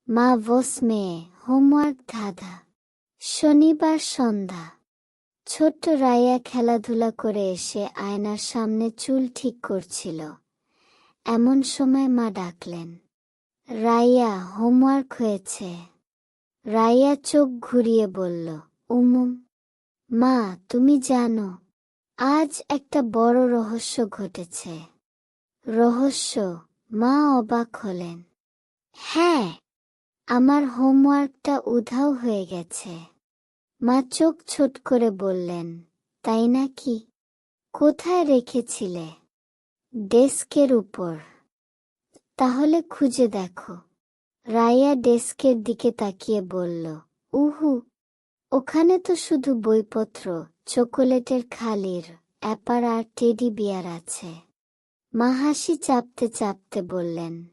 মা বস মেয়ে, হোমওয়ার্ক ধাঁধা। শনিবার সন্ধ্যা। ছোট্ট রাইয়া খেলাধুলা করে এসে আয়নার সামনে চুল ঠিক করছিল। এমন সময় মা ডাকলেন, রাইয়া, হোমওয়ার্ক হয়েছে। রাইয়া চোখ ঘুরিয়ে বলল, উমুম। মা, তুমি জানো, আজ একটা বড় রহস্য ঘটেছে। রহস্য? মা অবাক হলেন। হ্যাঁ, আমার হোমওয়ার্কটা উধাও হয়ে গেছে। মা চোখ ছোট করে বললেন, তাই নাকি? কোথায় রেখেছিলে? ডেস্কের উপর। তাহলে খুঁজে দেখো। রাইয়া ডেস্কের দিকে তাকিয়ে বলল, উহু, ওখানে তো শুধু বইপত্র, চকোলেটের খালির অ্যাপার আর টেডি বিয়ার আছে। মা হাসি চাপতে চাপতে বললেন,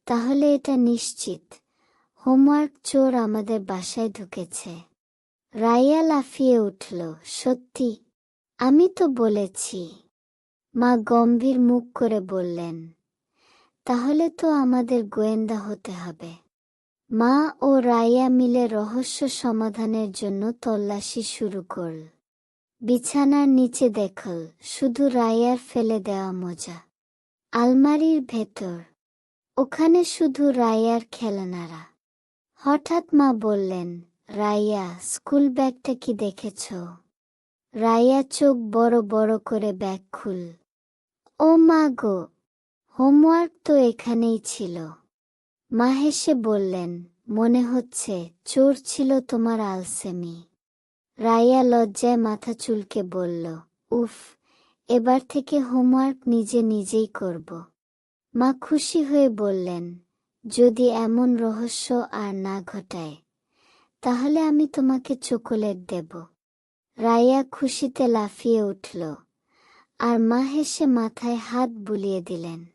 তাহলে এটা নিশ্চিত হোমওয়ার্ক চোর আমাদের বাসায় ঢুকেছে। রাইয়া লাফিয়ে উঠল, সত্যি? আমি তো বলেছি। মা গম্ভীর মুখ করে বললেন, তাহলে তো আমাদের গোয়েন্দা হতে হবে। মা ও রাইয়া মিলে রহস্য সমাধানের জন্য তল্লাশি শুরু করল। বিছানার নিচে দেখল শুধু রাইয়ার ফেলে দেওয়া মোজা। আলমারির ভেতর, ওখানে শুধু রাইয়ার খেলনারা। হঠাৎ মা বললেন, রাইয়া, স্কুল ব্যাগটা কি দেখেছ? রাইয়া চোখ বড় বড় করে ব্যাগ খুল। ও মা গো, হোমওয়ার্ক তো এখানেই ছিল। মা হেসে বললেন, মনে হচ্ছে চোর ছিল তোমার আলসেমি। রাইয়া লজ্জায় মাথা চুলকে বলল, উফ, এবার থেকে হোমওয়ার্ক নিজে নিজেই করব। মা খুশি হয়ে বললেন, যদি এমন রহস্য আর না ঘটায়, তাহলে আমি তোমাকে চকোলেট দেব। রাইয়া খুশিতে লাফিয়ে উঠল, আর মা হেসে মাথায় হাত বুলিয়ে দিলেন।